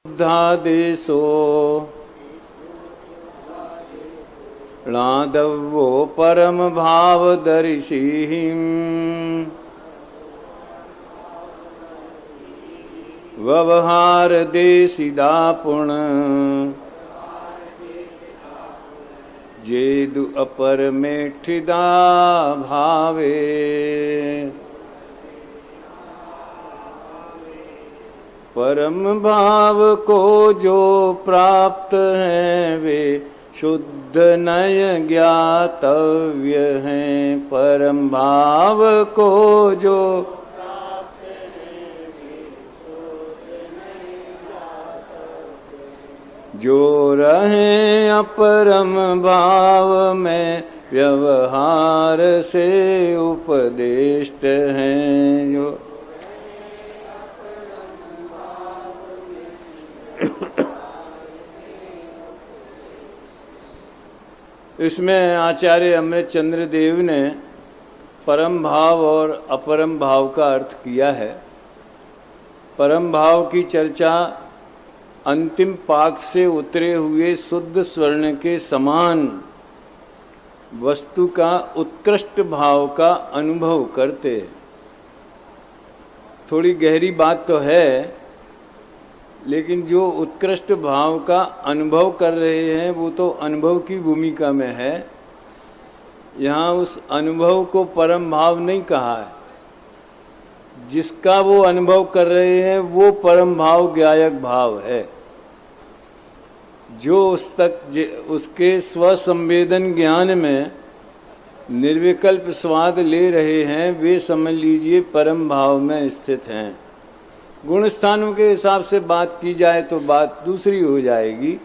बुद्धादेशो णादवो परम भावदर्शिः व्यवहार देशिदा पुण जेदु अपर मेठिदा भावे। परम भाव को जो प्राप्त हैं वे शुद्ध नय ज्ञातव्य हैं। परम भाव को जो प्राप्त हैं वे शुद्ध नय ज्ञातव्य। जो रहे अपरम भाव में व्यवहार से उपदिष्ट हैं। जो इसमें आचार्य अमृत चंद्र देव ने परम भाव और अपरम भाव का अर्थ किया है। परम भाव की चर्चा अंतिम पाक से उतरे हुए शुद्ध स्वर्ण के समान वस्तु का उत्कृष्ट भाव का अनुभव करते। थोड़ी गहरी बात तो है, लेकिन जो उत्कृष्ट भाव का अनुभव कर रहे हैं वो तो अनुभव की भूमिका में है। यहाँ उस अनुभव को परम भाव नहीं कहा है। जिसका वो अनुभव कर रहे हैं वो परम भाव ज्ञायक भाव है। जो उस तक उसके स्वसंवेदन ज्ञान में निर्विकल्प स्वाद ले रहे हैं वे समझ लीजिए परम भाव में स्थित हैं। गुण स्थानों के हिसाब से बात की जाए तो बात दूसरी हो जाएगी,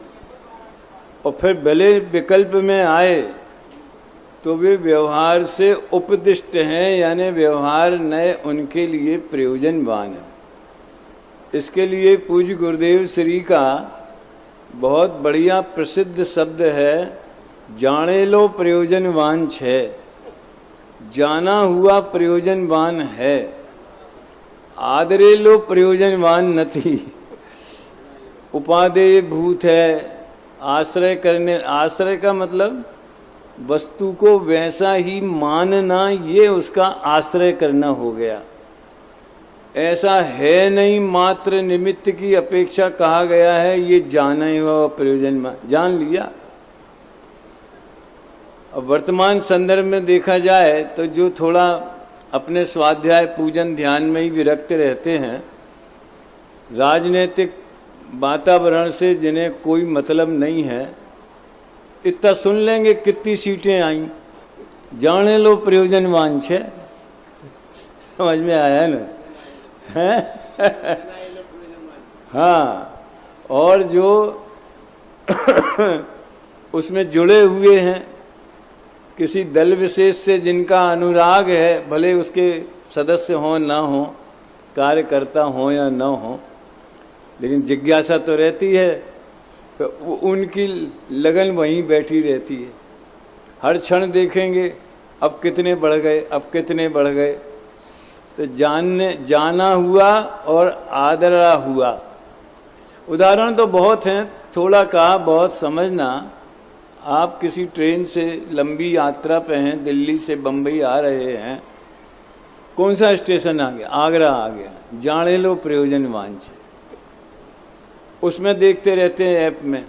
और फिर भले विकल्प में आए तो वे व्यवहार से उपदिष्ट हैं, यानी व्यवहार नए उनके लिए प्रयोजनवान है। इसके लिए पूज्य गुरुदेव श्री का बहुत बढ़िया प्रसिद्ध शब्द है, जाने लो प्रयोजनवान छे, जाना हुआ प्रयोजनवान है, आदरे लो प्रयोजनवान नथी। उपादेय भूत है, आश्रय करने, आश्रय का मतलब वस्तु को वैसा ही मानना, ये उसका आश्रय करना हो गया। ऐसा है नहीं, मात्र निमित्त की अपेक्षा कहा गया है, ये जाना ही हुआ प्रयोजनवान, जान लिया। अब वर्तमान संदर्भ में देखा जाए तो जो थोड़ा अपने स्वाध्याय पूजन ध्यान में ही विरक्त रहते हैं, राजनीतिक वातावरण से जिन्हें कोई मतलब नहीं है, इतना सुन लेंगे कितनी सीटें आई, जाने लो प्रयोजनवान छे। समझ में आया ना? है? हाँ, और जो उसमें जुड़े हुए हैं किसी दल विशेष से, जिनका अनुराग है, भले उसके सदस्य हों ना हों, कार्यकर्ता हों या न हों, लेकिन जिज्ञासा तो रहती है, तो उनकी लगन वहीं बैठी रहती है। हर क्षण देखेंगे अब कितने बढ़ गए, अब कितने बढ़ गए। तो जाना हुआ और आदरा हुआ। उदाहरण तो बहुत हैं, थोड़ा कहा बहुत समझना। आप किसी ट्रेन से लंबी यात्रा पे हैं, दिल्ली से बम्बई आ रहे हैं, कौन सा स्टेशन आ गया? आगरा आ गया, जाने लो प्रयोजनवान छे। उसमें देखते रहते हैं ऐप में,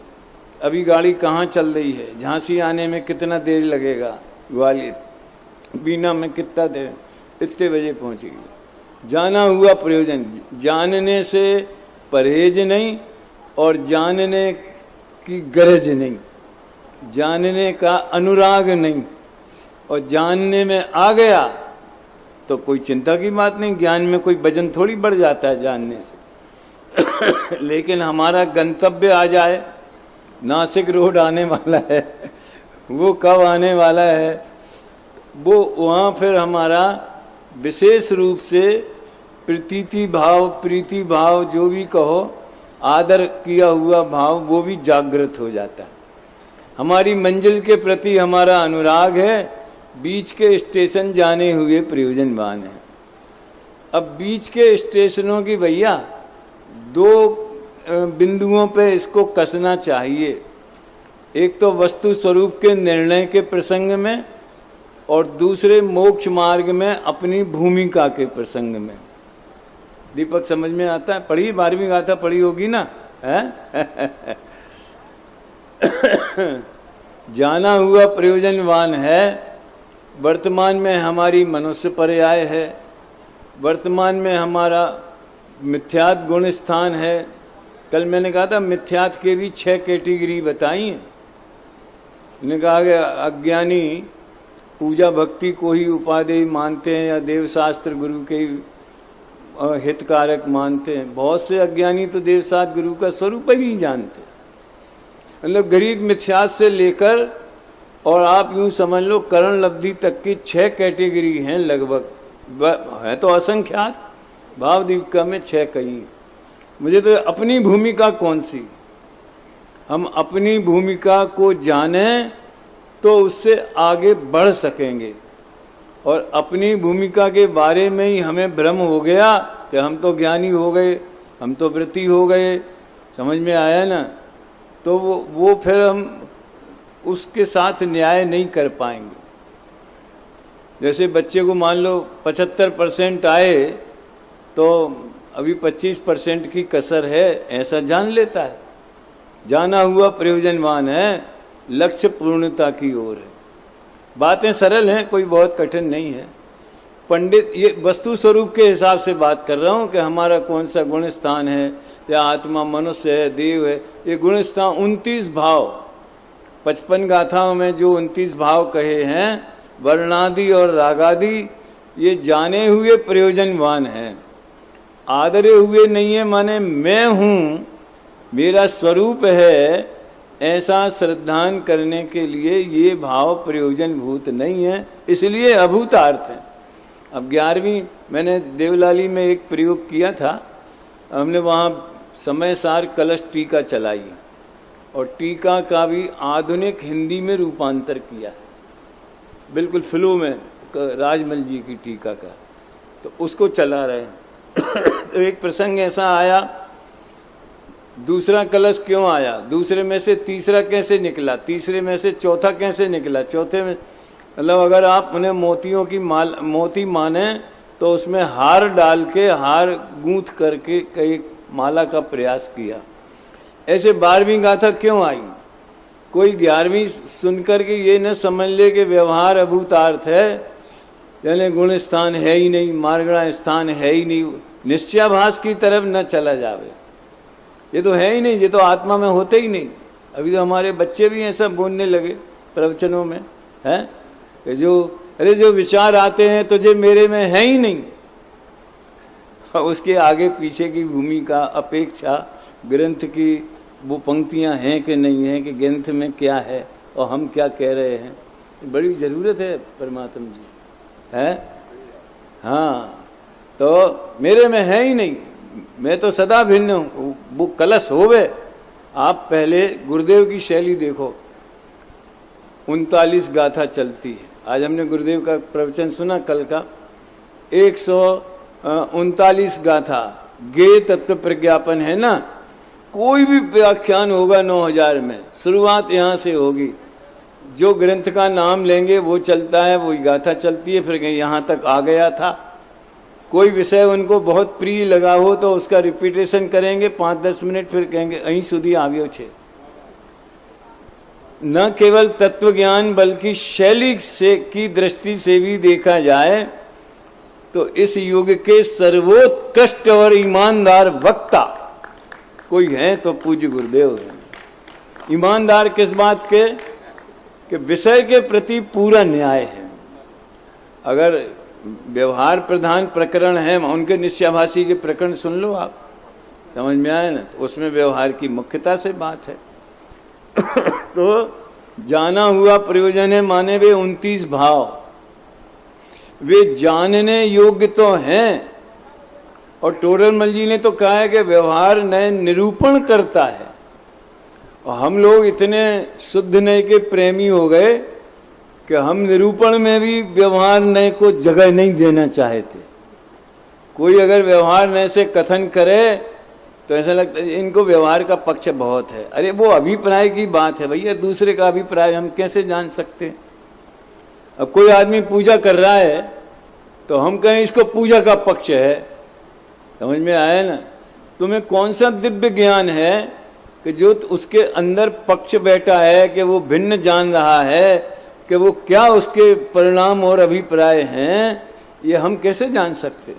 अभी गाड़ी कहाँ चल रही है, झांसी आने में कितना देर लगेगा, ग्वालियर, बीना में कितना देर, इतने बजे पहुँचेगी। जाना हुआ प्रयोजन, जानने से परहेज नहीं और जानने की गरज नहीं, जानने का अनुराग नहीं, और जानने में आ गया तो कोई चिंता की बात नहीं। ज्ञान में कोई वजन थोड़ी बढ़ जाता है जानने से। लेकिन हमारा गंतव्य आ जाए, नासिक रोड आने वाला है, वो कब आने वाला है, वो वहाँ फिर हमारा विशेष रूप से प्रतीति भाव, प्रीति भाव, जो भी कहो, आदर किया हुआ भाव, वो भी जागृत हो जाता है। हमारी मंजिल के प्रति हमारा अनुराग है, बीच के स्टेशन जाने हुए प्रयोजनवान है। अब बीच के स्टेशनों की भैया दो बिंदुओं पे इसको कसना चाहिए। एक तो वस्तु स्वरूप के निर्णय के प्रसंग में, और दूसरे मोक्ष मार्ग में अपनी भूमिका के प्रसंग में। दीपक समझ में आता है? पढ़ी 12वीं गाथा पढ़ी होगी ना, है? जाना हुआ प्रयोजनवान है। वर्तमान में हमारी मनुष्य पर्याय है, वर्तमान में हमारा मिथ्यात गुण स्थान है। कल मैंने कहा था मिथ्यात के भी 6 कैटेगरी बताई हैं। मैंने कहा कि अज्ञानी पूजा भक्ति को ही उपादेय मानते हैं या देवशास्त्र गुरु के हितकारक मानते हैं। बहुत से अज्ञानी तो देवशास्त्र गुरु का स्वरूप ही नहीं जानते। मतलब गरीब मिथ्यात से लेकर और आप यूं समझ लो करण लब्धि तक की 6 कैटेगरी हैं लगभग, है तो असंख्यात। भाव दीपिका में 6 कही। मुझे तो अपनी भूमिका कौन सी, हम अपनी भूमिका को जानें तो उससे आगे बढ़ सकेंगे। और अपनी भूमिका के बारे में ही हमें भ्रम हो गया कि हम तो ज्ञानी हो गए, हम तो व्रती हो गए, समझ में आया ना, तो वो फिर हम उसके साथ न्याय नहीं कर पाएंगे। जैसे बच्चे को मान लो 75% आए तो अभी 25% की कसर है, ऐसा जान लेता है। जाना हुआ प्रयोजनवान है, लक्ष्य पूर्णता की ओर है। बातें सरल हैं, कोई बहुत कठिन नहीं है। पंडित, ये वस्तु स्वरूप के हिसाब से बात कर रहा हूं कि हमारा कौन सा गुण स्थान है, या आत्मा मनुष्य है, देव है। ये गुण स्थान 29 भाव, 55 गाथाओं में जो 29 भाव कहे हैं, वर्णादि और रागादि, ये जाने हुए प्रयोजनवान हैं, आदरे हुए नहीं है। माने मैं हूं, मेरा स्वरूप है, ऐसा श्रद्धान करने के लिए ये भाव प्रयोजनभूत नहीं है, इसलिए अभूतार्थ है। अब 11वीं मैंने देवलाली में एक प्रयोग किया था। हमने वहाँ समय सार कलश टीका चलाई और टीका का भी आधुनिक हिंदी में रूपांतर किया, बिल्कुल फ्लो में, राजमल जी की टीका का, तो उसको चला रहे हैं। तो एक प्रसंग ऐसा आया, दूसरा कलश क्यों आया, दूसरे में से तीसरा कैसे निकला, तीसरे में से चौथा कैसे निकला, चौथे में, मतलब अगर आप उन्हें मोतियों की मोती माने तो उसमें हार डाल के, हार गूंथ करके एक माला का प्रयास किया। ऐसे 12वीं गाथा क्यों आई? कोई 11वीं सुनकर के ये न समझ ले कि व्यवहार अभूतार्थ है, यानी गुण स्थान है ही नहीं, मार्गणा स्थान है ही नहीं, निश्चयाभास की तरफ न चला जावे। ये तो है ही नहीं, ये तो आत्मा में होते ही नहीं। अभी तो हमारे बच्चे भी ऐसा बोलने लगे प्रवचनों में, हैं कि जो विचार आते हैं तुझे मेरे में है ही नहीं। उसके आगे पीछे की भूमिका, अपेक्षा, ग्रंथ की वो पंक्तियां हैं कि नहीं है, कि ग्रंथ में क्या है और हम क्या कह रहे हैं, बड़ी जरूरत है परमात्मा जी, है। हाँ, तो मेरे में है ही नहीं, मैं तो सदा भिन्न हूं। वो कलश होवे। आप पहले गुरुदेव की शैली देखो, 39 गाथा चलती है। आज हमने गुरुदेव का प्रवचन सुना कल का, 139 गाथा, गे तत्व प्रज्ञापन है ना। कोई भी व्याख्यान होगा 9000 में, शुरुआत यहाँ से होगी। जो ग्रंथ का नाम लेंगे वो चलता है, वही गाथा चलती है, फिर यहाँ तक आ गया था। कोई विषय उनको बहुत प्रिय लगा हो तो उसका रिपीटेशन करेंगे 5-10 मिनट, फिर कहेंगे अहीं सुधी आव्यो छे। न केवल तत्व ज्ञान बल्कि शैली से की दृष्टि से भी देखा जाए तो इस युग के सर्वोत्कृष्ट और ईमानदार वक्ता कोई है तो पूज्य गुरुदेव है। ईमानदार किस बात के? कि विषय के प्रति पूरा न्याय है। अगर व्यवहार प्रधान प्रकरण है, उनके निश्चयाभासी के प्रकरण सुन लो आप, समझ में आए ना, तो उसमें व्यवहार की मुख्यता से बात है। तो जाना हुआ प्रयोजन है, माने वे 29 भाव, वे जानने योग्य तो हैं। और टोडरमल जी ने तो कहा है कि व्यवहार नए निरूपण करता है। और हम लोग इतने शुद्ध नए के प्रेमी हो गए कि हम निरूपण में भी व्यवहार नए को जगह नहीं देना चाहते। कोई अगर व्यवहार नए से कथन करे तो ऐसा लगता है इनको व्यवहार का पक्ष बहुत है। अरे वो अभिप्राय की बात है भैया, दूसरे का अभिप्राय हम कैसे जान सकते हैं? अब कोई आदमी पूजा कर रहा है तो हम कहें इसको पूजा का पक्ष है, समझ में आया ना? तुम्हें कौन सा दिव्य ज्ञान है कि जो उसके अंदर पक्ष बैठा है कि वो भिन्न जान रहा है कि वो क्या उसके परिणाम और अभिप्राय हैं, ये हम कैसे जान सकते?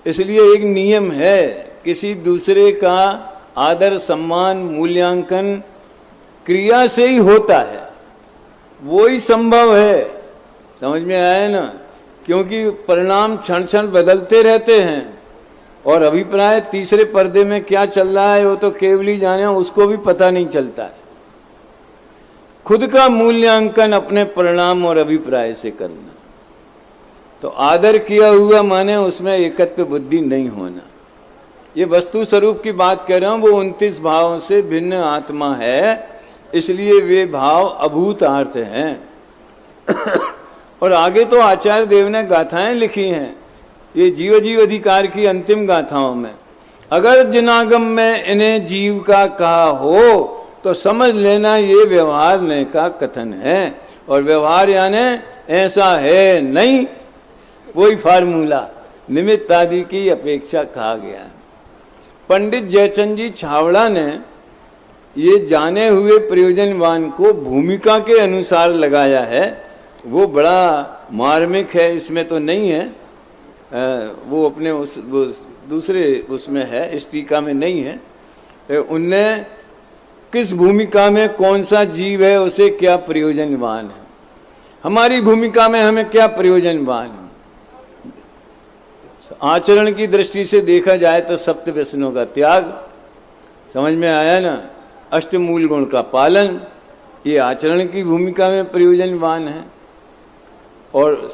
इसलिए एक नियम है, किसी दूसरे का आदर सम्मान मूल्यांकन क्रिया से ही होता है, वो ही संभव है। समझ में आया ना? क्योंकि परिणाम क्षण क्षण बदलते रहते हैं और अभिप्राय तीसरे पर्दे में क्या चल रहा है वो तो केवल ही जाने, उसको भी पता नहीं चलता है। खुद का मूल्यांकन अपने परिणाम और अभिप्राय से करना। तो आदर किया हुआ माने उसमें एकत्व बुद्धि नहीं होना। ये वस्तु स्वरूप की बात कह रहा हूं, वो 29 भावों से भिन्न आत्मा है, इसलिए वे भाव अभूतार्थ हैं। और आगे तो आचार्य देव ने गाथाएं लिखी हैं, ये जीव जीव अधिकार की अंतिम गाथाओं में। अगर जिनागम में इन्हें जीव का कहा हो तो समझ लेना ये व्यवहार का कथन है। और व्यवहार यानी ऐसा है नहीं, वही फार्मूला निमित्त आदि की अपेक्षा कहा गया है। पंडित जयचंद जी छावड़ा ने ये जाने हुए प्रयोजनवान को भूमिका के अनुसार लगाया है, वो बड़ा मार्मिक है, इसमें तो नहीं है, वो अपने वो दूसरे उसमें है, इस टीका में नहीं है। उनने किस भूमिका में कौन सा जीव है उसे क्या प्रयोजनवान है, हमारी भूमिका में हमें क्या प्रयोजनवान है। आचरण की दृष्टि से देखा जाए तो सप्त व्यसनों का त्याग, समझ में आया ना, अष्टमूल गुण का पालन, ये आचरण की भूमिका में प्रयोजनवान है। और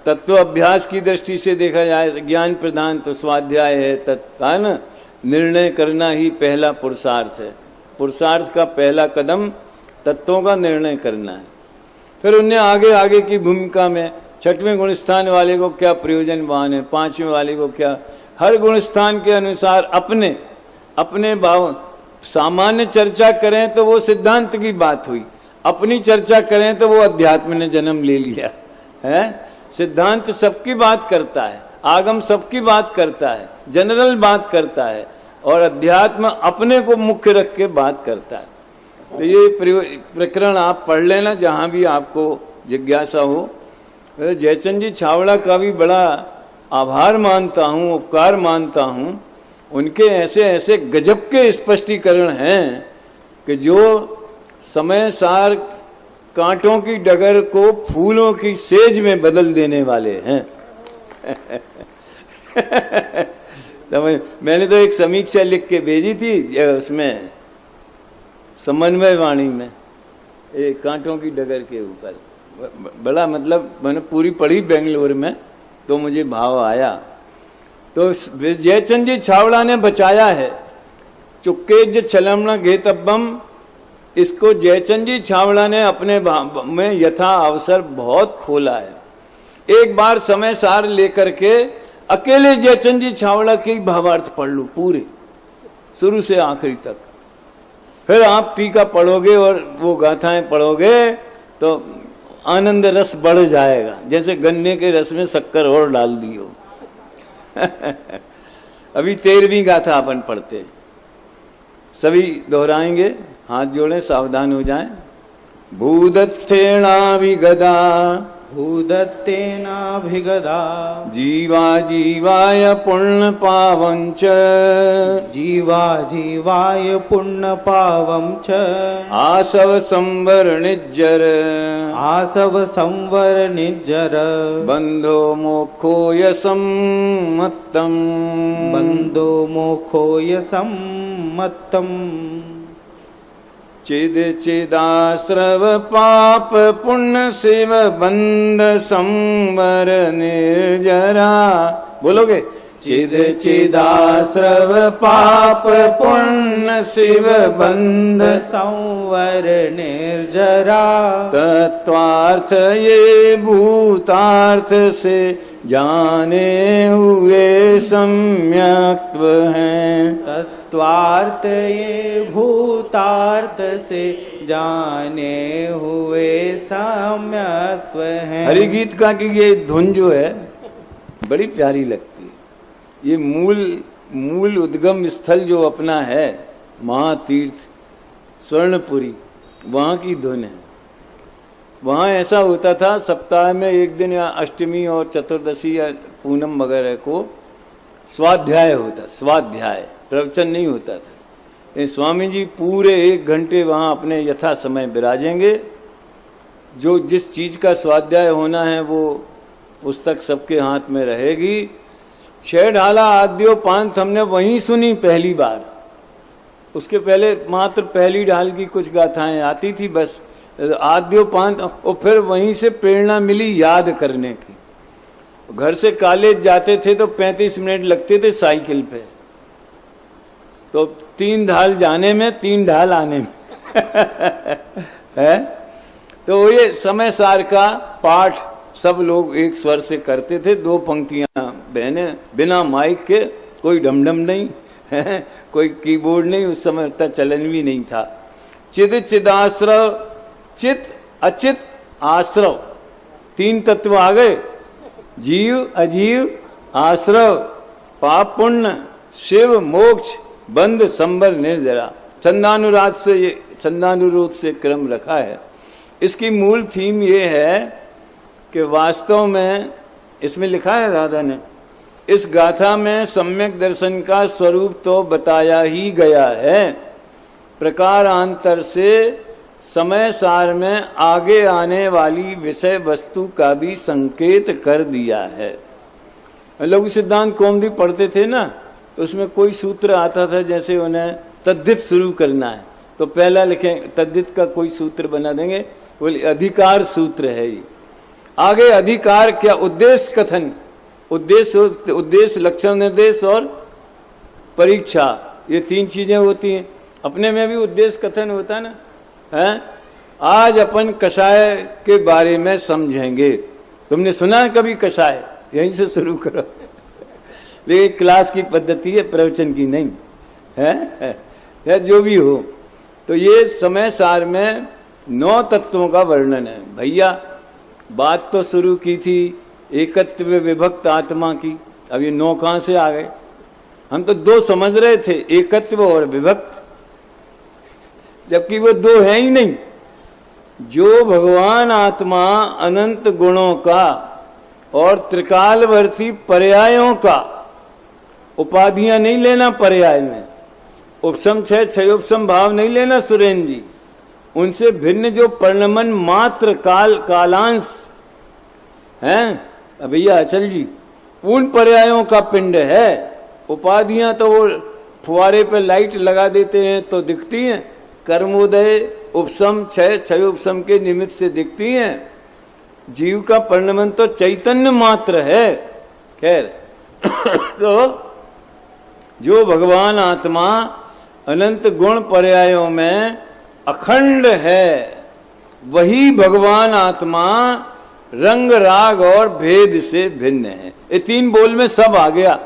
तत्व अभ्यास की दृष्टि से देखा जाए ज्ञान प्रदान तो स्वाध्याय है, तत्का न निर्णय करना ही पहला पुरुषार्थ है। पुरुषार्थ का पहला कदम तत्वों का निर्णय करना है। फिर उन्हें आगे आगे की भूमिका में छठवें गुण स्थान वाले को क्या प्रयोजनवान है, पांचवें वाले को क्या, हर गुण स्थान के अनुसार अपने अपने भाव। सामान्य चर्चा करें तो वो सिद्धांत की बात हुई, अपनी चर्चा करें तो वो अध्यात्म ने जन्म ले लिया है। सिद्धांत सबकी बात करता है, आगम सबकी बात करता है, जनरल बात करता है, और अध्यात्म अपने को मुख्य रख के बात करता है। तो ये प्रकरण आप पढ़ लेना जहां भी आपको जिज्ञासा हो। जयचंद जी छावड़ा का भी बड़ा आभार मानता हूँ, उपकार मानता हूँ। उनके ऐसे ऐसे गजब के स्पष्टीकरण हैं कि जो समय सार कांटों की डगर को फूलों की सेज में बदल देने वाले हैं। मैंने तो एक समीक्षा लिख के भेजी थी उसमें समन्वय वाणी में, एक कांटों की डगर के ऊपर। बड़ा मतलब मैंने पूरी पढ़ी बेंगलोर में तो मुझे भाव आया। तो जयचंद जी छावड़ा ने बचाया है चुक्के छलमण घेतब्बम, इसको जयचंद जी छावड़ा ने अपने में यथा अवसर बहुत खोला है। एक बार समय सार लेकर के अकेले जयचंद जी छावड़ा के भावार्थ पढ़ लो पूरे शुरू से आखिरी तक, फिर आप टीका पढ़ोगे और वो गाथाएं पढ़ोगे तो आनंद रस बढ़ जाएगा, जैसे गन्ने के रस में शक्कर और डाल दियो। अभी 13वीं गाथा अपन पढ़ते, सभी दोहराएंगे, हाथ जोड़ें, सावधान हो जाएं। भूदत्तेनाभिगदा भूदत्तेनाभिगदा जीवा जीवाय पुण्य पावं च जीवा जीवाय पुण्य पावं च आसव संवर निज्जर आसव संवर निज्जर बंधो मोक्षो यसम्मत्तम् बंधो मोक्षो यसम्मत्तम् चिद चिदाश्रव पाप पुण्य शिव बंध संवर निर्जरा। बोलोगे? चिद चिदाश्रव पाप पुण्य शिव बंध संवर निर्जरा। तत्वार्थ ये भूतार्थ से जाने हुए सम्यक्त्व हैं। तत्वार्थ ये भूतार्थ से जाने हुए सम्यक्त्व हैं। हरि गीत का की ये धुन जो है बड़ी प्यारी लगती है। ये मूल उद्गम स्थल जो अपना है महातीर्थ स्वर्णपुरी, वहाँ की धुन है। वहाँ ऐसा होता था सप्ताह में एक दिन या अष्टमी और चतुर्दशी या पूनम वगैरह को स्वाध्याय होता, स्वाध्याय प्रवचन नहीं होता था। ये स्वामी जी पूरे 1 घंटे वहाँ अपने यथा समय विराजेंगे। जो जिस चीज का स्वाध्याय होना है वो पुस्तक सबके हाथ में रहेगी। 6 ढाला आद्योपांत हमने वहीं सुनी पहली बार। उसके पहले मात्र पहली ढाल की कुछ गाथाएं आती थी बस, आद्योपांत, और फिर वहीं से प्रेरणा मिली याद करने की। घर से कॉलेज जाते थे तो 35 मिनट लगते थे साइकिल पे, तो 3 ढाल जाने में 3 ढाल आने में है। तो ये समय सार का पाठ सब लोग एक स्वर से करते थे, 2 पंक्तियां बहने, बिना माइक के, कोई ढमढम नहीं है, कोई कीबोर्ड नहीं, उस समय उतना चलन भी नहीं था। चिद चिदाश्रव, चित अचित आश्रव, 3 तत्व आ गए, जीव अजीव आश्रव, पाप पुण्य शिव मोक्ष बंध संबर निर्जरा। छंदानुरोध से क्रम रखा है। इसकी मूल थीम ये है कि वास्तव में इसमें लिखा है राधा ने, इस गाथा में सम्यक दर्शन का स्वरूप तो बताया ही गया है, प्रकारांतर से समय सार में आगे आने वाली विषय वस्तु का भी संकेत कर दिया है। लघु सिद्धांत कौमुदी पढ़ते थे ना, तो उसमें कोई सूत्र आता था, जैसे उन्हें तद्धित शुरू करना है तो पहला लिखें, तद्धित का कोई सूत्र बना देंगे, बोले अधिकार सूत्र है ये। आगे अधिकार क्या, उद्देश्य कथन, उद्देश्य लक्षण निर्देश और परीक्षा, ये 3 चीजें होती हैं। अपने में भी उद्देश्य कथन होता है ना, है? आज अपन कषाय के बारे में समझेंगे। तुमने सुना है कभी कषाय? यहीं से शुरू करो। लेकिन क्लास की पद्धति है, प्रवचन की नहीं है, या जो भी हो। तो ये समय सार में 9 तत्वों का वर्णन है। भैया बात तो शुरू की थी एकत्व विभक्त आत्मा की, अब ये 9 कहां से आ गए? हम तो 2 समझ रहे थे, एकत्व और विभक्त, जबकि वो 2 है ही नहीं। जो भगवान आत्मा अनंत गुणों का और त्रिकालवर्ती पर्यायों का, उपाधियां नहीं लेना पर्याय में, उपसम 6 उपसम भाव नहीं लेना सुरेंद्र जी, उनसे भिन्न जो पर्णमन मात्र कालांश हैं भैया अचल जी, उन पर्यायों का पिंड है। उपाधियां तो वो फुवारे पे लाइट लगा देते हैं तो दिखती हैं, कर्मोदय उपसम 6 उपसम के निमित्त से दिखती हैं। जीव का पर्णमन तो चैतन्य मात्र है। खैर तो जो भगवान आत्मा अनंत गुण पर्यायों में अखंड है, वही भगवान आत्मा रंग राग और भेद से भिन्न है। ये 3 बोल में सब आ गया।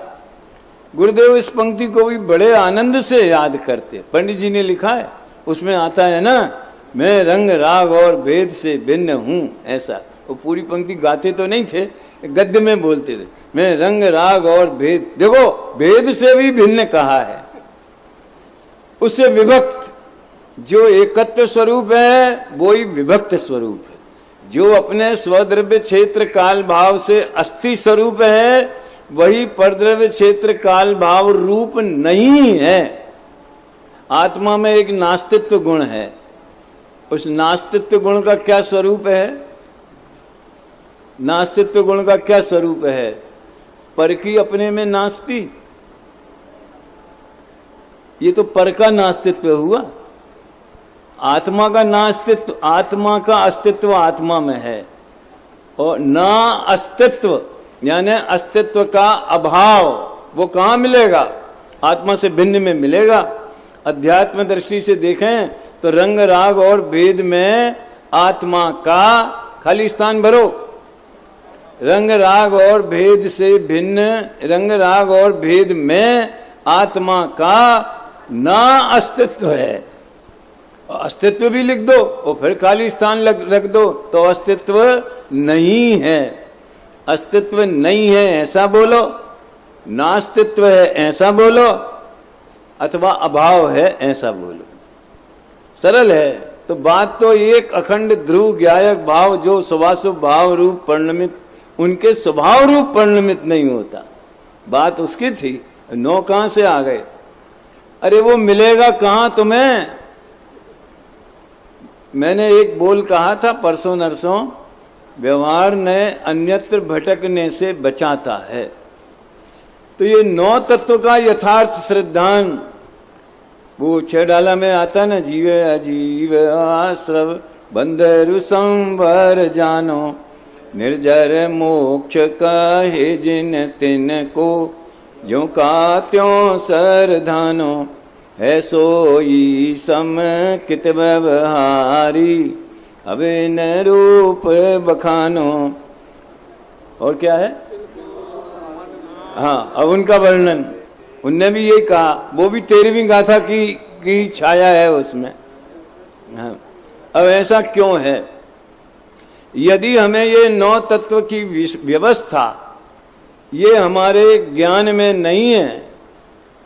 गुरुदेव इस पंक्ति को भी बड़े आनंद से याद करते, पंडित जी ने लिखा है, उसमें आता है ना, मैं रंग राग और भेद से भिन्न हूं, ऐसा। वो पूरी पंक्ति गाते तो नहीं थे, गद्य में बोलते थे, मैं रंग राग और भेद, देखो भेद से भी भिन्न कहा है, उससे विभक्त। जो एकत्व स्वरूप है वो ही विभक्त स्वरूप है। जो अपने स्वद्रव्य क्षेत्र काल भाव से अस्थि स्वरूप है, वही परद्रव्य क्षेत्र काल भाव रूप नहीं है। आत्मा में एक नास्तित्व गुण है। उस नास्तित्व गुण का क्या स्वरूप है? नास्तित्व गुण का क्या स्वरूप है? पर की अपने में नास्ति, ये तो पर का नास्तित्व हुआ। आत्मा का नास्तित्व, आत्मा का अस्तित्व आत्मा में है, और ना अस्तित्व यानी अस्तित्व का अभाव वो कहाँ मिलेगा? आत्मा से भिन्न में मिलेगा। अध्यात्म दृष्टि से देखें तो रंग राग और भेद में आत्मा का खाली स्थान भरो, रंग राग और भेद से भिन्न, रंग राग और भेद में आत्मा का ना अस्तित्व है। अस्तित्व भी लिख दो और फिर खाली स्थान रख दो तो अस्तित्व नहीं है। अस्तित्व नहीं है ऐसा बोलो, नास्तित्व है ऐसा बोलो, अथवा अभाव है ऐसा बोलो। सरल है। तो बात तो एक अखंड ध्रुव ज्ञायक भाव जो स्वभाव भाव रूप परिणमित, उनके स्वभाव रूप परिणमित नहीं होता। बात उसकी थी। 9 कहां से आ गए? अरे वो मिलेगा कहां तुम्हें? मैंने एक बोल कहा था परसों नरसों, व्यवहार ने अन्यत्र भटकने से बचाता है। तो ये 9 तत्व का यथार्थ श्रद्धान, वो 6 डाला में आता ना, जीव अजीव आश्रव बंदरु संवर जानो, निर्जर मोक्ष कहे जिन तिन को, जो का त्यों सरधानो, है सोई सम कित व्यवहारी, अभिन रूप बखानो। और क्या है? हाँ, अब उनका वर्णन उनने भी यही कहा, वो भी 13वीं गाथा की छाया है उसमें। हाँ, अब ऐसा क्यों है? यदि हमें ये 9 तत्व की व्यवस्था ये हमारे ज्ञान में नहीं है,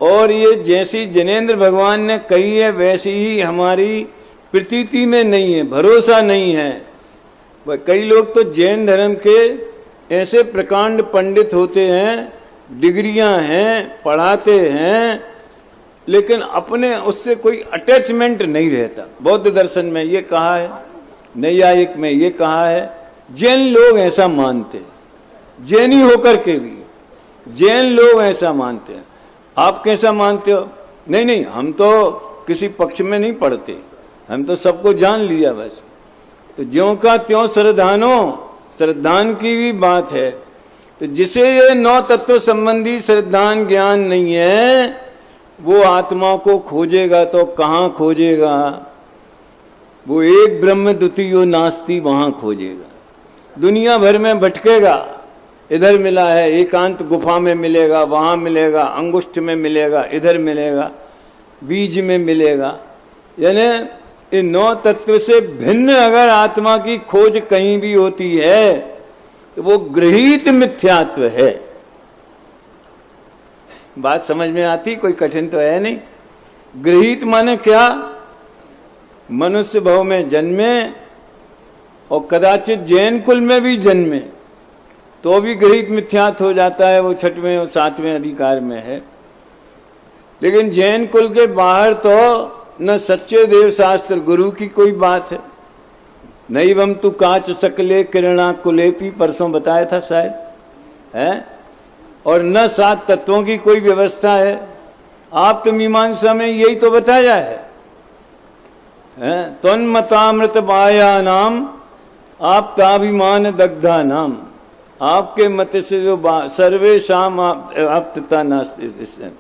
और ये जैसी जिनेंद्र भगवान ने कही है वैसी ही हमारी प्रतीति में नहीं है, भरोसा नहीं है। कई लोग तो जैन धर्म के ऐसे प्रकांड पंडित होते हैं, डिग्रियां हैं, पढ़ाते हैं, लेकिन अपने उससे कोई अटैचमेंट नहीं रहता। बौद्ध दर्शन में ये कहा है, नैयायिक में ये कहा है, जैन लोग ऐसा मानते हैं, जैनी होकर के भी जैन लोग ऐसा मानते हैं। आप कैसा मानते हो? नहीं नहीं, हम तो किसी पक्ष में नहीं पढ़ते, हम तो सबको जान लिया बस। तो ज्यों का त्यों श्रद्धानो, श्रद्धान की भी बात है। तो जिसे ये 9 तत्व संबंधी श्रद्धान ज्ञान नहीं है, वो आत्मा को खोजेगा तो कहाँ खोजेगा? वो एक ब्रह्म द्वितीयो नास्ति वहां खोजेगा। दुनिया भर में भटकेगा, इधर मिला है एकांत गुफा में मिलेगा, वहां मिलेगा, अंगुष्ठ में मिलेगा, इधर मिलेगा, बीज में मिलेगा। यानी इन 9 तत्व से भिन्न अगर आत्मा की खोज कहीं भी होती है तो वो गृहीत मिथ्यात्व है। बात समझ में आती? कोई कठिन तो है नहीं। गृहीत माने क्या? मनुष्य भव में जन्मे और कदाचित जैन कुल में भी जन्मे तो भी गृहीत मिथ्यात्व हो जाता है, वो 6वें और 7वें अधिकार में है। लेकिन जैन कुल के बाहर तो न सच्चे देव शास्त्र गुरु की कोई बात है, नैवम तु काच सकले किरणा कुलेपी, परसों बताया था शायद, है, और न 7 तत्वों की कोई व्यवस्था है। आप तो मीमांसा में यही तो बताया है, तन्मतामृत माया नाम आप ताभिमान दग्धा नाम, आपके मत से जो सर्वेशाम आप्तता नास्ति,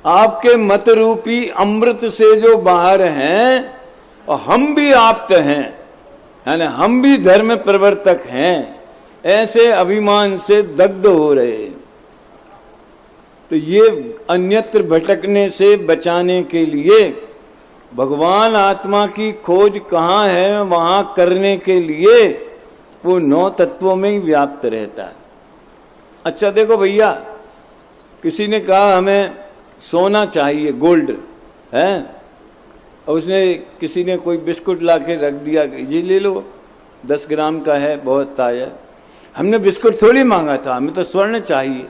आपके मत रूपी अमृत से जो बाहर हैं और हम भी आप्त हैं, यानी हम भी धर्म प्रवर्तक हैं, ऐसे अभिमान से दग्ध हो रहे। तो ये अन्यत्र भटकने से बचाने के लिए भगवान आत्मा की खोज कहाँ है वहां करने के लिए वो 9 तत्वों में ही व्याप्त रहता है। अच्छा देखो भैया, किसी ने कहा हमें सोना चाहिए, गोल्ड है, और उसने किसी ने कोई बिस्कुट लाके रख दिया, ये ले लो 10 ग्राम का है, बहुत ताजा। हमने बिस्कुट थोड़ी मांगा था, हमें तो स्वर्ण चाहिए।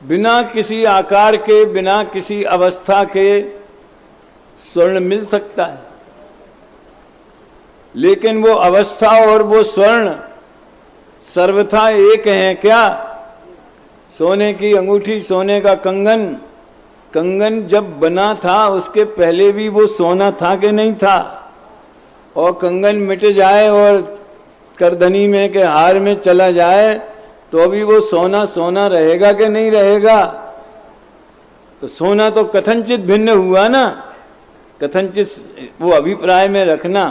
बिना किसी आकार के, बिना किसी अवस्था के स्वर्ण मिल सकता है, लेकिन वो अवस्था और वो स्वर्ण सर्वथा एक है क्या? सोने की अंगूठी, सोने का कंगन, कंगन जब बना था उसके पहले भी वो सोना था कि नहीं था? और कंगन मिट जाए और करधनी में के हार में चला जाए तो भी वो सोना सोना रहेगा कि नहीं रहेगा? तो सोना तो कथनचित भिन्न हुआ ना, कथनचित वो अभिप्राय में रखना।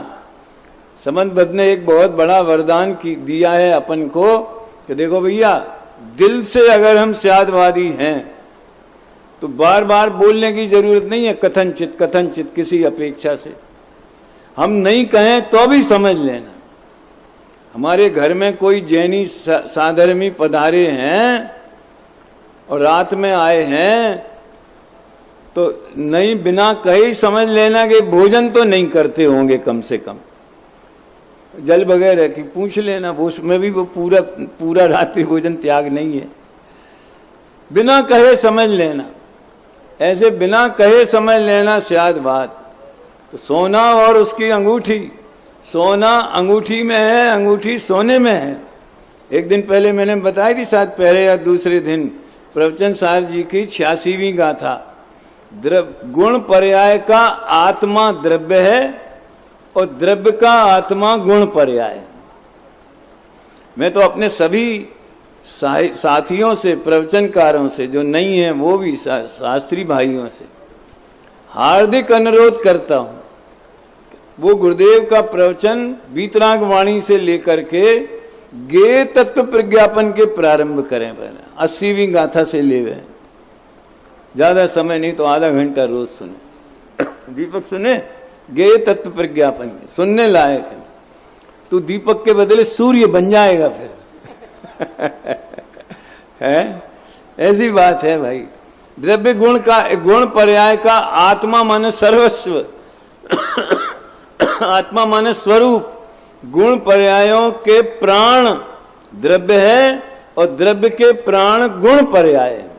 समंतबद्ध ने एक बहुत बड़ा वरदान दिया है अपन को कि देखो भैया, दिल से अगर हम स्यादवादी हैं तो बार बार बोलने की जरूरत नहीं है, कथनचित किसी अपेक्षा से। हम नहीं कहें तो भी समझ लेना। हमारे घर में कोई जैनी साधर्मी पधारे हैं और रात में आए हैं तो नहीं, बिना कहे समझ लेना कि भोजन तो नहीं करते होंगे, कम से कम जल वगैरह की पूछ लेना, उसमें भी वो पूरा रात्रि भोजन त्याग नहीं है। बिना कहे समझ लेना, ऐसे बिना कहे समझ लेना शायद बात। तो सोना और उसकी अंगूठी, सोना अंगूठी में है, अंगूठी सोने में है। एक दिन पहले मैंने बताई थी, शायद पहले या दूसरे दिन, प्रवचन सार जी की 86वीं गाथा। गुण पर्याय का आत्मा द्रव्य है और द्रव्य का आत्मा गुण पर्याय। मैं तो अपने सभी साथियों से, प्रवचनकारों से, जो नहीं है वो भी शास्त्री भाइयों से हार्दिक अनुरोध करता हूं, वो गुरुदेव का प्रवचन वीतराग वाणी से लेकर के गे तत्व प्रज्ञापन के प्रारंभ करें। पहले 80वीं गाथा से ले गए, ज्यादा समय नहीं तो आधा घंटा रोज सुने। दीपक सुने, गे तत्व प्रज्ञापन के सुनने लायक है। तो दीपक के बदले सूर्य बन जाएगा फिर। है, ऐसी बात है भाई। द्रव्य गुण का, गुण पर्याय का आत्मा माने सर्वस्व, आत्मा माने स्वरूप। गुण पर्यायों के प्राण द्रव्य है और द्रव्य के प्राण गुण पर्याय है।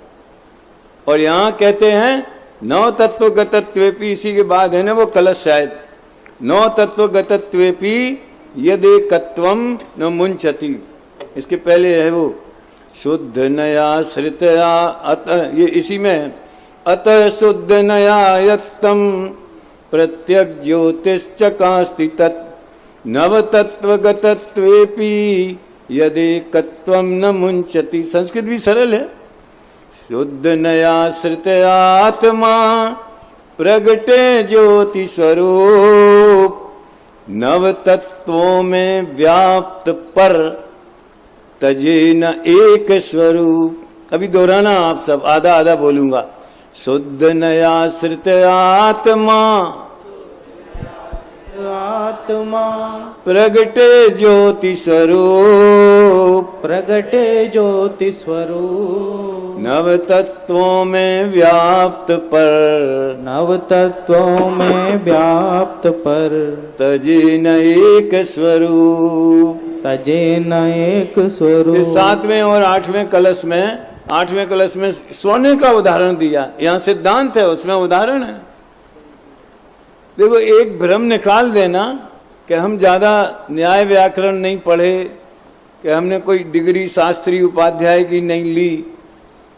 और यहां कहते हैं नौ तत्व गतत्वेपि, इसी के बाद है ना वो कलश शायद, नौ तत्व गतत्वेपि यदेकत्वम न मुंचति। इसके पहले है वो शुद्ध नया श्रितया अत, ये इसी में अतः शुद्ध नया यत्तम प्रत्यक ज्योतिश्चकास्ति तत् नव तत्व गतत्वेपि यदेकत्वम न मुंचति। संस्कृत भी सरल है। शुद्ध नया श्रित आत्मा प्रगटे ज्योति स्वरूप नव तत्वों में व्याप्त पर तजे न एक स्वरूप। अभी दोहराना आप सब, आधा आधा बोलूंगा। शुद्ध नया श्रित आत्मा आत्मा प्रगटे ज्योति स्वरूप, प्रगटे ज्योति स्वरूप नव तत्वों में व्याप्त पर, नव तत्वों में व्याप्त पर तजे न एक स्वरूप, तजे न एक स्वरूप। 7वें और 8वें कलश में, 8वें कलश में सोने का उदाहरण दिया। यहाँ सिद्धांत है, उसमें उदाहरण है। देखो, एक भ्रम निकाल देना कि हम ज्यादा न्याय व्याकरण नहीं पढ़े, कि हमने कोई डिग्री शास्त्री उपाध्याय की नहीं ली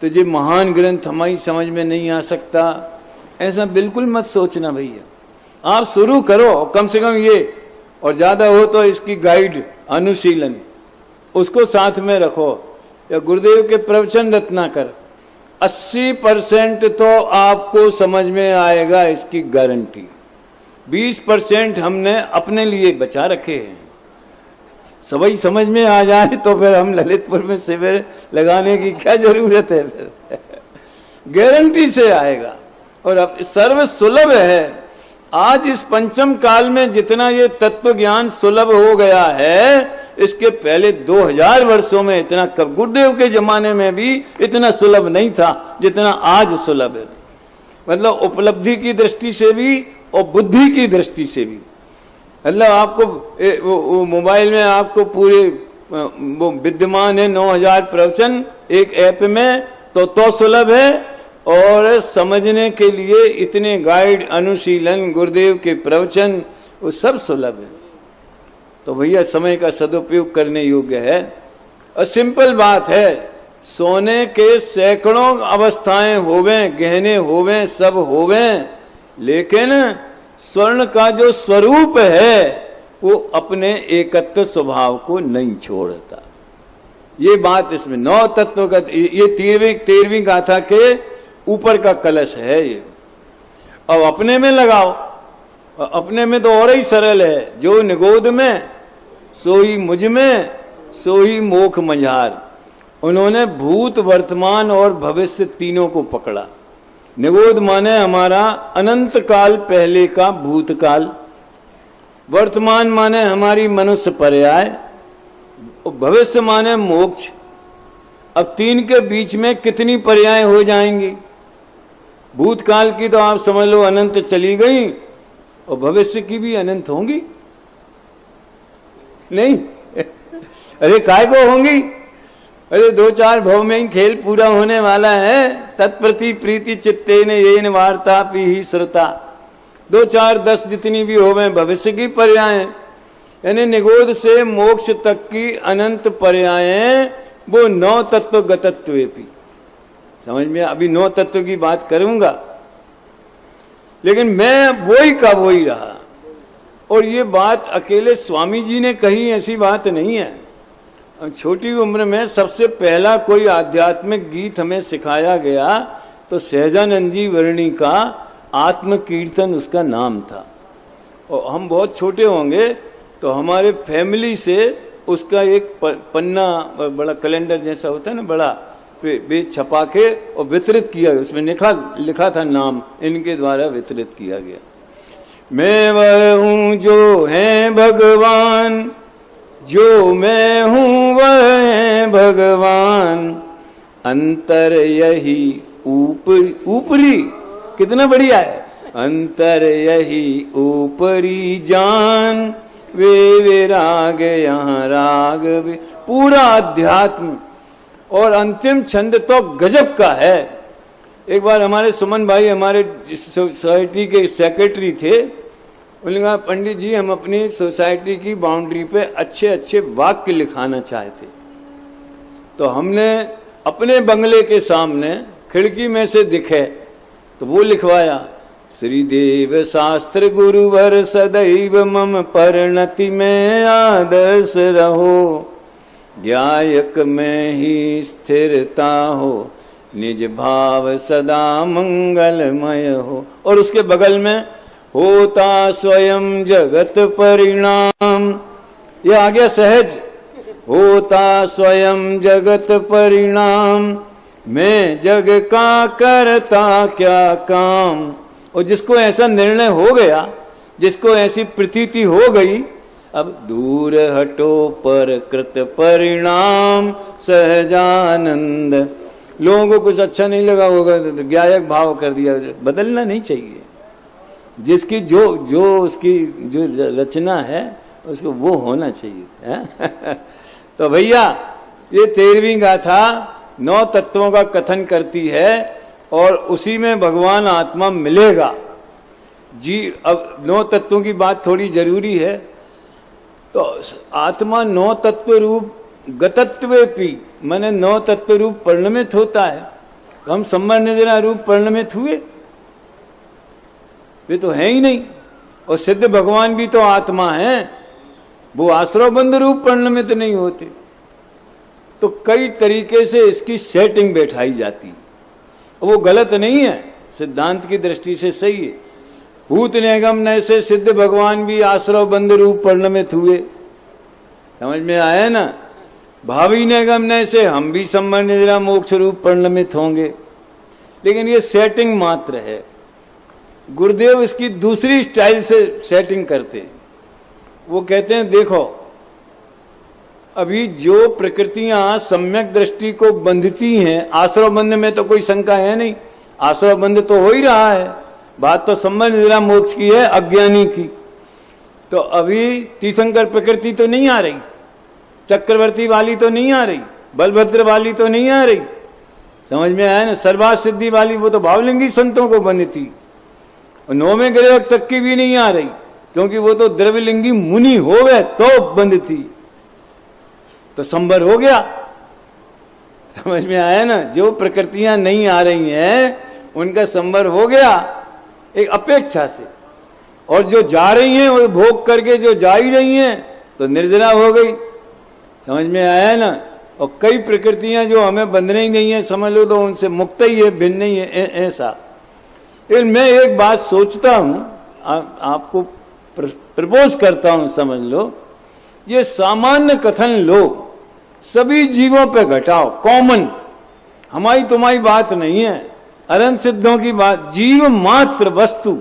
तो ये महान ग्रंथ हमारी समझ में नहीं आ सकता, ऐसा बिल्कुल मत सोचना भैया। आप शुरू करो कम से कम ये, और ज्यादा हो तो इसकी गाइड अनुशीलन उसको साथ में रखो, या गुरुदेव के प्रवचन रत्नाकर। 80% तो आपको समझ में आएगा, इसकी गारंटी। 20% हमने अपने लिए बचा रखे हैं। सभी समझ में आ जाए तो फिर हम ललितपुर में शिविर लगाने की क्या जरूरत है फिर। गारंटी से आएगा। और अब सर्व सुलभ है। आज इस पंचम काल में जितना ये तत्व ज्ञान सुलभ हो गया है, इसके पहले 2000 वर्षों में इतना, कब गुरुदेव के जमाने में भी इतना सुलभ नहीं था जितना आज सुलभ है। मतलब उपलब्धि की दृष्टि से भी और बुद्धि की दृष्टि से भी। मतलब आपको वो मोबाइल में आपको पूरे वो विद्यमान है 9000 प्रवचन एक ऐप में, तो सुलभ है। और समझने के लिए इतने गाइड, अनुशीलन, गुरुदेव के प्रवचन, वो सब सुलभ है। तो भैया समय का सदुपयोग करने योग्य है। और सिंपल बात है, सोने के सैकड़ों अवस्थाएं होवें, गहने होवें, सब होवें, लेकिन स्वर्ण का जो स्वरूप है वो अपने एकत्व स्वभाव को नहीं छोड़ता। ये बात इसमें 9 तत्व का, ये 13वीं गाथा के ऊपर का कलश है ये। अब अपने में लगाओ और अपने में तो और ही सरल है, जो निगोद में सो ही मुझ में सो ही मोख मझार। उन्होंने भूत वर्तमान और भविष्य तीनों को पकड़ा। निगोद माने हमारा अनंत काल पहले का भूतकाल, वर्तमान माने हमारी मनुष्य पर्याय, भविष्य माने मोक्ष। अब तीन के बीच में कितनी पर्याय हो जाएंगी? भूतकाल की तो आप समझ लो अनंत चली गई, और भविष्य की भी अनंत होंगी नहीं? अरे काय को होंगी? अरे 2-4 भव में ही खेल पूरा होने वाला है। तत्प्रति प्रीति चित्तेन येन वार्ता ही श्रुता। 2-4 10 जितनी भी हो में भविष्य की पर्याय, यानी निगोद से मोक्ष तक की अनंत पर्याय, वो 9 तत्व गतत्वेपि। समझ में? अभी 9 तत्व की बात करूंगा, लेकिन मैं वही का वही रहा। और ये बात अकेले स्वामी जी ने कही, ऐसी बात नहीं है। छोटी उम्र में सबसे पहला कोई आध्यात्मिक गीत हमें सिखाया गया तो सहजानंद जी वर्णी का आत्म कीर्तन उसका नाम था। और हम बहुत छोटे होंगे तो हमारे फैमिली से उसका एक पन्ना, बड़ा कैलेंडर जैसा होता है ना, बड़ा पेज छपा के और वितरित किया गया। उसमें लिखा था नाम, इनके द्वारा वितरित किया गया। मैं वह हूँ जो है भगवान, जो मैं हूँ वह है भगवान, अंतर यही ऊपरी, कितना बढ़िया है। अंतर यही ऊपरी जान, वे विराग यहाँ राग वे। पूरा अध्यात्म। और अंतिम छंद तो गजब का है। एक बार हमारे सुमन भाई हमारे सोसाइटी के सेक्रेटरी थे, उन्होंने कहा पंडित जी हम अपनी सोसाइटी की बाउंड्री पे अच्छे अच्छे वाक्य लिखाना चाहते। तो हमने अपने बंगले के सामने खिड़की में से दिखे तो वो लिखवाया, श्रीदेव शास्त्र गुरुवर सदैव मम परिणति में आदर्श रहो, ज्ञायक में ही स्थिरता हो, निज भाव सदा मंगलमय हो। और उसके बगल में होता स्वयं जगत परिणाम, ये आ गया सहज। होता स्वयं जगत परिणाम, मैं जग का करता क्या काम। और जिसको ऐसा निर्णय हो गया, जिसको ऐसी प्रतीति हो गई, अब दूर हटो पर कृत परिणाम सहजानंद। लोगों को कुछ अच्छा नहीं लगा होगा तो ज्ञायक भाव कर दिया। बदलना नहीं चाहिए। जिसकी जो उसकी जो रचना है उसको वो होना चाहिए है? तो भैया ये 13वीं गाथा 9 तत्वों का कथन करती है और उसी में भगवान आत्मा मिलेगा जी। अब 9 तत्वों की बात थोड़ी जरूरी है। तो आत्मा 9 तत्व रूप गतत्वेपि, माने 9 तत्व रूप परिणमित होता है। तो हम संबर निद्रा रूप परिणमित हुए? वे तो है ही नहीं। और सिद्ध भगवान भी तो आत्मा है, वो आश्रव बंध रूप परिणमित नहीं होते। तो कई तरीके से इसकी सेटिंग बैठाई जाती, वो गलत नहीं है, सिद्धांत की दृष्टि से सही है। भूत निगमन से सिद्ध भगवान भी आश्रव बंध रूप परिणमित हुए, समझ में आया ना। भावी निगमन से हम भी संबर निद्रा मोक्ष रूप परिणमित होंगे, लेकिन ये सेटिंग मात्र है। गुरुदेव इसकी दूसरी स्टाइल से सेटिंग करते। वो कहते हैं देखो, अभी जो प्रकृतियां सम्यक दृष्टि को बंधती हैं, आश्रव बंध में तो कोई शंका है नहीं, आश्रव बंध तो हो ही रहा है। बात तो संबर निद्रा मोक्ष की है, अज्ञानी की। तो अभी तीर्थंकर प्रकृति तो नहीं आ रही, चक्रवर्ती वाली तो नहीं आ रही, बलभद्र वाली तो नहीं आ रही, समझ में आया ना। सर्वा सिद्धि वाली वो तो भावलिंगी संतों को बंधती, और 9वें ग्रह तक की भी नहीं आ रही, क्योंकि वो तो द्रव्यलिंगी मुनि हो गए तो बंधती। तो संबर हो गया, समझ में आया ना। जो प्रकृतियां नहीं आ रही हैं उनका संबर हो गया एक अपेक्षा से, और जो जा रही हैं वो भोग करके जो जा ही रही हैं तो निर्जरा हो गई, समझ में आया ना। और कई प्रकृतियां जो हमें बंधने ही नहीं है, समझ लो तो उनसे मुक्त ही है, भिन्न नहीं है, ऐसा। लेकिन मैं एक बात सोचता हूं, आपको प्रपोज करता हूं, समझ लो, ये सामान्य कथन लो, सभी जीवों पे घटाओ, कॉमन, हमारी तुम्हारी बात नहीं है, अनंत सिद्धों की बात, जीव मात्र वस्तु।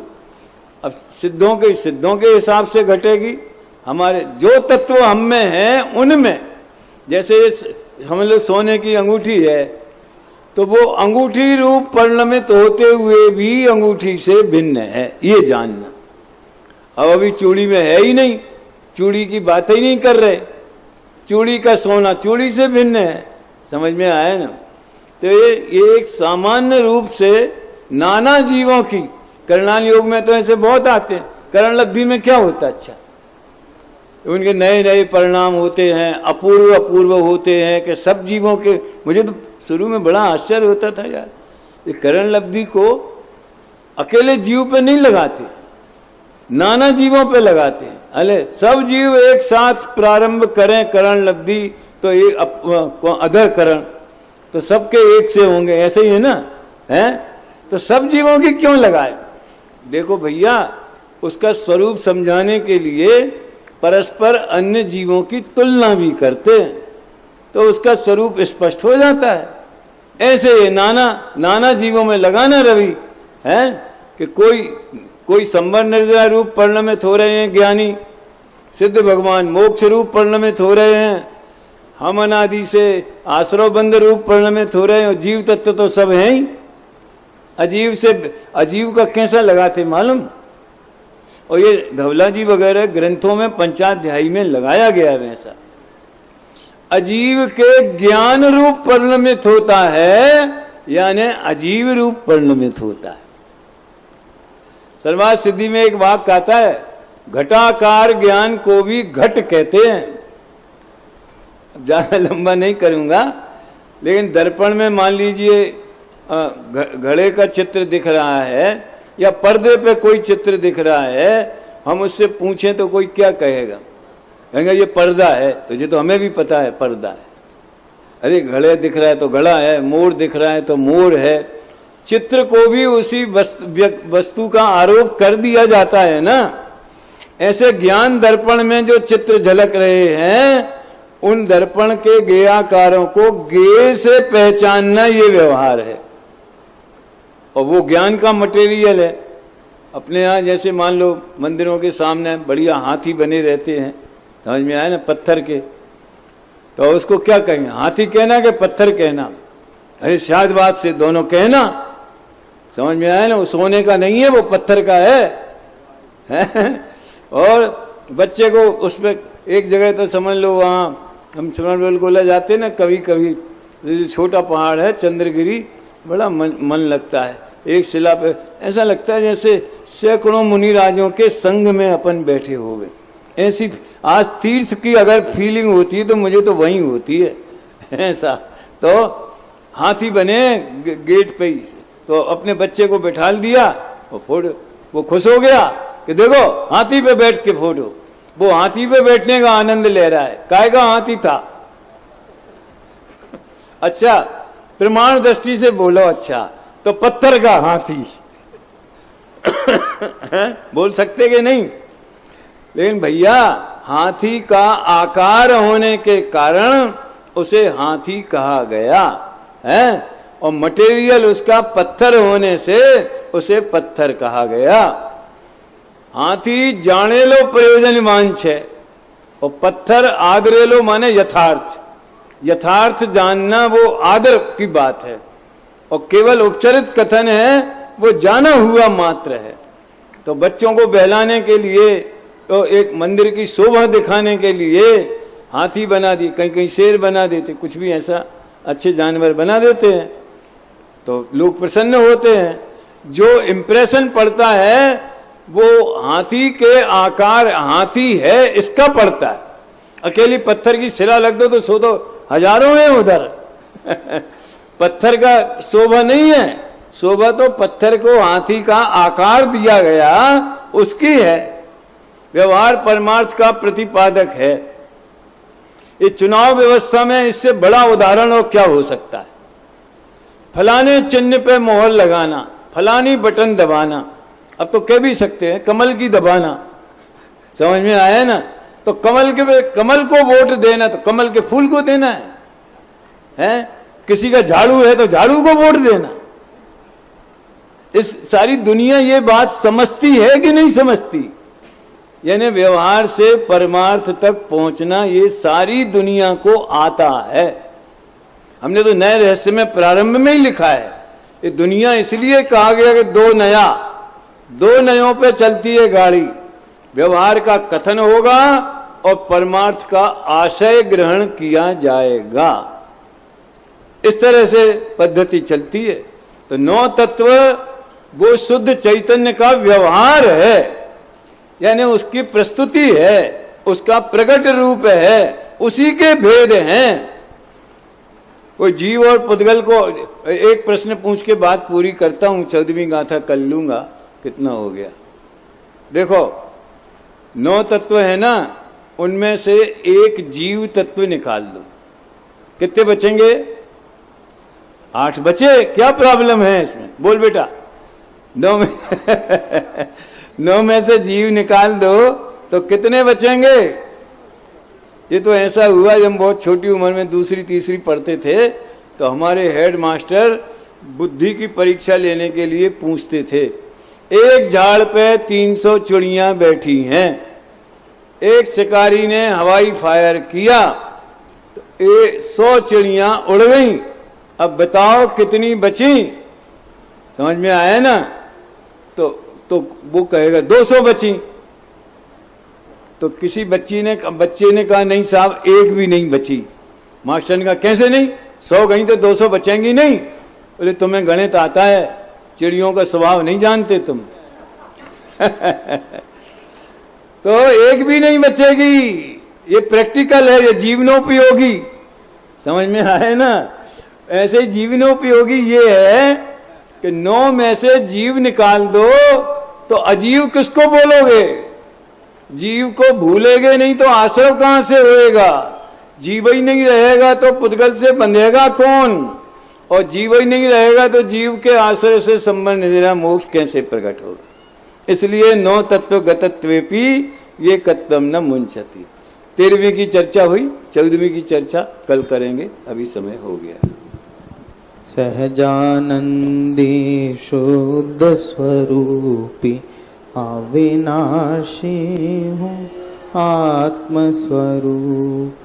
अब सिद्धों के हिसाब से घटेगी, हमारे जो तत्व हम में हैं उनमें, जैसे समझ लो सोने की अंगूठी है, तो वो अंगूठी रूप परिणमित होते हुए भी अंगूठी से भिन्न है, ये जानना। अब अभी चूड़ी में है ही नहीं, चूड़ी की बात ही नहीं कर रहे, चूड़ी का सोना चूड़ी से भिन्न है, समझ में आया ना। तो ये एक सामान्य रूप से नाना जीवों की, करणाल योग में तो ऐसे बहुत आते हैं। करण लब्धि में क्या होता है? अच्छा, उनके नए नए परिणाम होते हैं, अपूर्व अपूर्व होते हैं कि सब जीवों के, मुझे तो शुरू में बड़ा आश्चर्य होता था यार, ये करण लब्धि को अकेले जीव पे नहीं लगाते, नाना जीवों पे लगाते हैं। अरे सब जीव एक साथ प्रारंभ करें करण लब्धि तो एक अधर करण तो सबके एक से होंगे, ऐसे ही है ना, है? तो सब जीवों की क्यों लगाए? देखो भैया, उसका स्वरूप समझाने के लिए परस्पर अन्य जीवों की तुलना भी करते हैं, तो उसका स्वरूप स्पष्ट हो जाता है। ऐसे नाना जीवों में लगाना रवि है कि कोई संवर निर्जरा रूप परिणमित हो रहे हैं ज्ञानी, सिद्ध भगवान मोक्ष रूप परिणमित हो रहे हैं, हम अनादि से आश्रव बंध रूप परिणमित हो रहे हैं, जीव तत्व तो सब हैं ही। अजीव से अजीव का कैसा लगाते मालूम? और ये धवला जी वगैरह ग्रंथों में पंचाध्यायी में लगाया गया है वैसा। अजीव के ज्ञान रूप परिणमित होता है, यानी अजीव रूप परिणमित होता है। सर्वार्थ सिद्धि में एक वाक्य आता है, घटाकार ज्ञान को भी घट कहते हैं। ज्यादा लंबा नहीं करूंगा, लेकिन दर्पण में मान लीजिए घड़े का चित्र दिख रहा है या पर्दे पे कोई चित्र दिख रहा है, हम उससे पूछें तो कोई क्या कहेगा? कहेंगे ये पर्दा है, तो ये तो हमें भी पता है पर्दा है। अरे घड़े दिख रहा है तो घड़ा है, मोर दिख रहा है तो मोर है। चित्र को भी उसी वस्तु का आरोप कर दिया जाता है ना। ऐसे ज्ञान दर्पण में जो चित्र झलक रहे हैं, उन दर्पण के गेयाकारों को गे से पहचानना ये व्यवहार है, और वो ज्ञान का मटेरियल है। अपने यहाँ जैसे मान लो मंदिरों के सामने बढ़िया हाथी बने रहते हैं, समझ में आया ना, पत्थर के, तो उसको क्या कहेंगे? हाथी कहना कि पत्थर कहना? अरे शायद बात से दोनों कहना, समझ में आया ना। वो सोने का नहीं है, वो पत्थर का है। और बच्चे को उस पर एक जगह तो समझ लो, वहाँ हम श्रवणबेलगोला जाते ना कभी कभी, जो छोटा पहाड़ है चंद्रगिरी, बड़ा मन लगता है। एक शिला पे ऐसा लगता है जैसे सैकड़ों मुनिराजों के संग में अपन बैठे हो गए। ऐसी आज तीर्थ की अगर फीलिंग होती है तो मुझे तो वही होती है ऐसा। तो हाथी बने गेट पे ही, तो अपने बच्चे को बैठा दिया, वो फोटो, वो खुश हो गया कि देखो हाथी पे बैठ के फोटो। वो हाथी पे बैठने का आनंद ले रहा है, काय का हाथी था। अच्छा, प्रमाण दृष्टि से बोलो, अच्छा तो पत्थर का हाथी बोल सकते कि नहीं? लेकिन भैया, हाथी का आकार होने के कारण उसे हाथी कहा गया है, और मटेरियल उसका पत्थर होने से उसे पत्थर कहा गया। हाथी जानेलो प्रयोजनवान छे, और पत्थर आदरेलो माने यथार्थ। यथार्थ जानना वो आदर की बात है, और केवल उपचरित कथन है वो जाना हुआ मात्र है। तो बच्चों को बहलाने के लिए, तो एक मंदिर की शोभा दिखाने के लिए हाथी बना दी, कहीं कहीं शेर बना देते, कुछ भी ऐसा अच्छे जानवर बना देते हैं, तो लोग प्रसन्न होते हैं। जो इम्प्रेशन पड़ता है वो हाथी के आकार, हाथी है इसका पड़ता है। अकेली पत्थर की शिला लग दो तो सो तो हजारों हैं उधर पत्थर का शोभा नहीं है, शोभा तो पत्थर को हाथी का आकार दिया गया उसकी है। व्यवहार परमार्थ का प्रतिपादक है। इस चुनाव व्यवस्था में इससे बड़ा उदाहरण और क्या हो सकता है? फलाने चिन्ह पे मोहर लगाना, फलानी बटन दबाना, अब तो कह भी सकते हैं कमल की दबाना, समझ में आया ना। तो कमल को वोट देना तो कमल के फूल को देना है? किसी का झाड़ू है तो झाड़ू को वोट देना। इस सारी दुनिया ये बात समझती है कि नहीं समझती? यानी व्यवहार से परमार्थ तक पहुंचना ये सारी दुनिया को आता है। हमने तो नए रहस्य में प्रारंभ में ही लिखा है, ये दुनिया इसलिए कहा गया कि दो नयों पे चलती है गाड़ी। व्यवहार का कथन होगा और परमार्थ का आशय ग्रहण किया जाएगा। इस तरह से पद्धति चलती है। तो 9 तत्व वो शुद्ध चैतन्य का व्यवहार है, यानी उसकी प्रस्तुति है, उसका प्रकट रूप है, उसी के भेद हैं। कोई जीव और पुद्गल को एक प्रश्न पूछ के बात पूरी करता हूं, 14वीं गाथा कर लूंगा। कितना हो गया देखो, 9 तत्व है ना, उनमें से एक जीव तत्व निकाल दो, कितने बचेंगे? 8 बचे। क्या प्रॉब्लम है इसमें? बोल बेटा। 9 में से जीव निकाल दो तो कितने बचेंगे? ये तो ऐसा हुआ जब हम बहुत छोटी उम्र में दूसरी तीसरी पढ़ते थे तो हमारे हेड मास्टर बुद्धि की परीक्षा लेने के लिए पूछते थे, एक झाड़ पे 300 चिड़ियां बैठी हैं, एक शिकारी ने हवाई फायर किया तो 100 चिड़ियां उड़ गईं, अब बताओ कितनी बची? समझ में आया ना? तो वो कहेगा 200 बची। तो किसी बच्चे ने कहा नहीं साहब, एक भी नहीं बची। मास्टर ने कहा कैसे नहीं? 100 गई तो 200 बचेंगी नहीं? बोले तुम्हें गणित आता है, चिड़ियों का स्वभाव नहीं जानते तुम। तो एक भी नहीं बचेगी। ये प्रैक्टिकल है, ये जीवनोपयोगी। समझ में आए ना? ऐसे जीवनोपयोगी ये है कि 9 में से जीव निकाल दो तो अजीव किसको बोलोगे? जीव को भूलेगे नहीं तो आश्रय कहां से होएगा? जीव ही नहीं रहेगा तो पुद्गल से बंधेगा कौन? और जीव ही नहीं रहेगा तो जीव के आश्रय से संबंध निधिरा मोक्ष कैसे प्रकट होगा? इसलिए 9 तत्व गतत्वेपि ये कत्वम न मुंचति। 13वीं की चर्चा हुई, 14वीं की चर्चा कल करेंगे, अभी समय हो गया। सहजानंदी शुद्ध स्वरूपी अविनाशी हूँ आत्मस्वरूप।